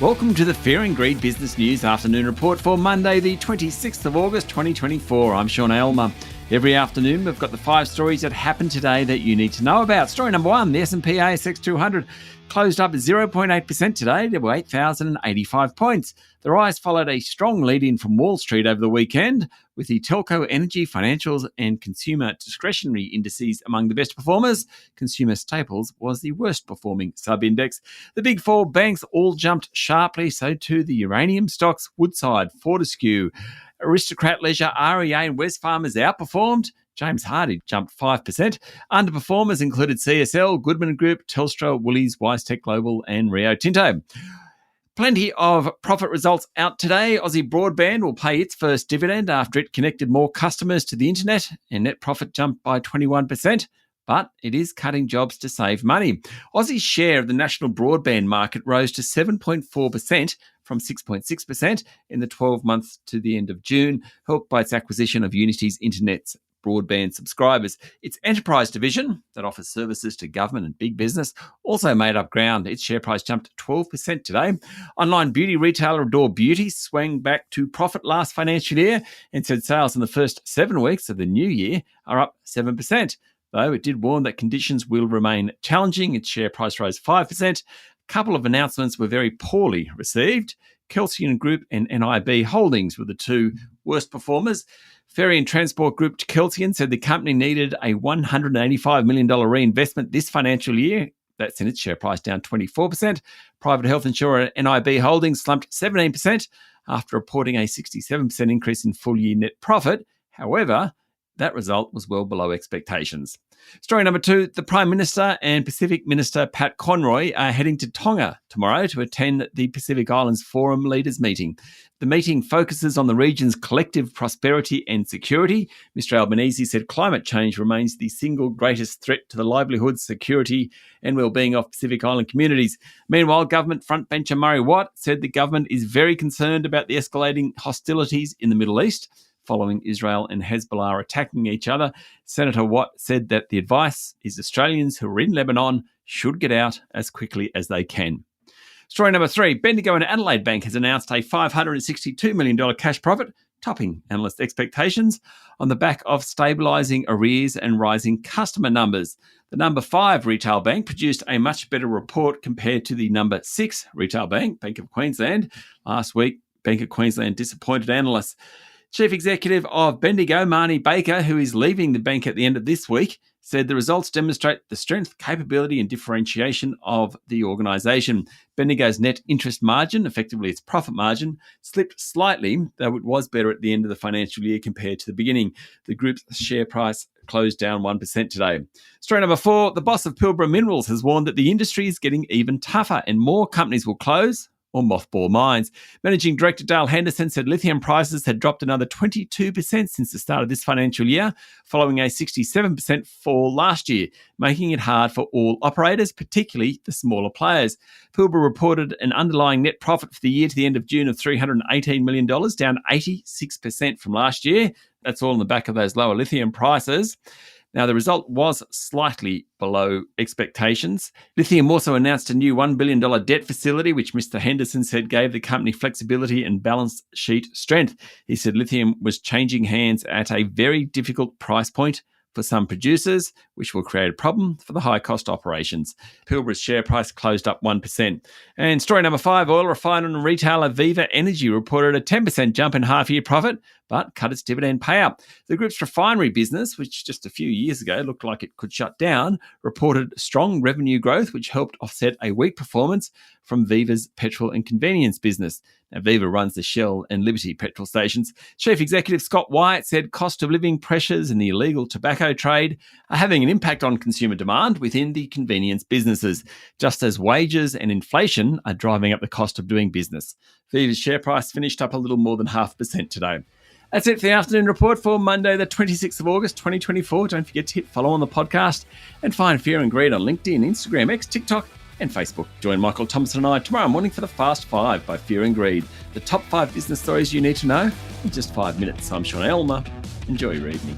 Welcome to the Fear and Greed Business News Afternoon Report for Monday, the 26th of August, 2024. I'm Sean Aylmer. Every afternoon, we've got the 5 stories that happened today that you need to know about. Story number 1, the S&P ASX 200 closed up 0.8% today to 8,085 points. The rise followed a strong lead-in from Wall Street over the weekend, with the telco, energy, financials and consumer discretionary indices among the best performers. Consumer staples was the worst performing sub-index. The big 4 banks all jumped sharply, so too the uranium stocks. Woodside, Fortescue, Aristocrat Leisure, REA and Wesfarmers outperformed. James Hardie jumped 5%. Underperformers included CSL, Goodman Group, Telstra, Woolies, WiseTech Global and Rio Tinto. Plenty of profit results out today. Aussie Broadband will pay its first dividend after it connected more customers to the internet, and net profit jumped by 21%. But it is cutting jobs to save money. Aussie's share of the national broadband market rose to 7.4% from 6.6% in the 12 months to the end of June, helped by its acquisition of Unity's internet's broadband subscribers. Its enterprise division, that offers services to government and big business, also made up ground. Its share price jumped 12% today. Online beauty retailer Adore Beauty swung back to profit last financial year and said sales in the first 7 weeks of the new year are up 7%. Though it did warn that conditions will remain challenging. Its share price rose 5%. A couple of announcements were very poorly received. Kelsian Group and NIB Holdings were the 2 worst performers. Ferry and Transport Group Kelsian said the company needed a $185 million reinvestment this financial year. That sent its share price down 24%. Private health insurer NIB Holdings slumped 17% after reporting a 67% increase in full-year net profit. However, that result was well below expectations. Story number 2, the Prime Minister and Pacific Minister Pat Conroy are heading to Tonga tomorrow to attend the Pacific Islands Forum Leaders Meeting. The meeting focuses on the region's collective prosperity and security. Mr Albanese said climate change remains the single greatest threat to the livelihoods, security and well-being of Pacific Island communities. Meanwhile, government frontbencher Murray Watt said the government is very concerned about the escalating hostilities in the Middle East following Israel and Hezbollah attacking each other. Senator Watt said that the advice is Australians who are in Lebanon should get out as quickly as they can. Story number 3, Bendigo and Adelaide Bank has announced a $562 million cash profit, topping analyst expectations on the back of stabilising arrears and rising customer numbers. The number 5 retail bank produced a much better report compared to the number 6 retail bank, Bank of Queensland. Last week, Bank of Queensland disappointed analysts. Chief Executive of Bendigo, Marnie Baker, who is leaving the bank at the end of this week, said the results demonstrate the strength, capability and differentiation of the organisation. Bendigo's net interest margin, effectively its profit margin, slipped slightly, though it was better at the end of the financial year compared to the beginning. The group's share price closed down 1% today. Story number 4, the boss of Pilbara Minerals has warned that the industry is getting even tougher and more companies will close or mothball mines. Managing Director Dale Henderson said lithium prices had dropped another 22% since the start of this financial year, following a 67% fall last year, making it hard for all operators, particularly the smaller players. Pilbara reported an underlying net profit for the year to the end of June of $318 million, down 86% from last year. That's all on the back of those lower lithium prices. Now, the result was slightly below expectations. Lithium also announced a new $1 billion debt facility, which Mr. Henderson said gave the company flexibility and balance sheet strength. He said lithium was changing hands at a very difficult price point for some producers, which will create a problem for the high-cost operations. Pilbara's share price closed up 1%. And story number 5, oil refiner and retailer Viva Energy reported a 10% jump in half-year profit, but cut its dividend payout. The group's refinery business, which just a few years ago looked like it could shut down, reported strong revenue growth, which helped offset a weak performance from Viva's petrol and convenience business. Now, Viva runs the Shell and Liberty petrol stations. Chief Executive Scott Wyatt said cost of living pressures and the illegal tobacco trade are having an impact on consumer demand within the convenience businesses, just as wages and inflation are driving up the cost of doing business. Viva's share price finished up a little more than 0.5% today. That's it for the afternoon report for Monday, the 26th of August, 2024. Don't forget to hit follow on the podcast and find Fear and Greed on LinkedIn, Instagram, X, TikTok, and Facebook. Join Michael Thompson and I tomorrow morning for the Fast 5 by Fear and Greed. The top 5 business stories you need to know in just 5 minutes. I'm Sean Aylmer. Enjoy your evening.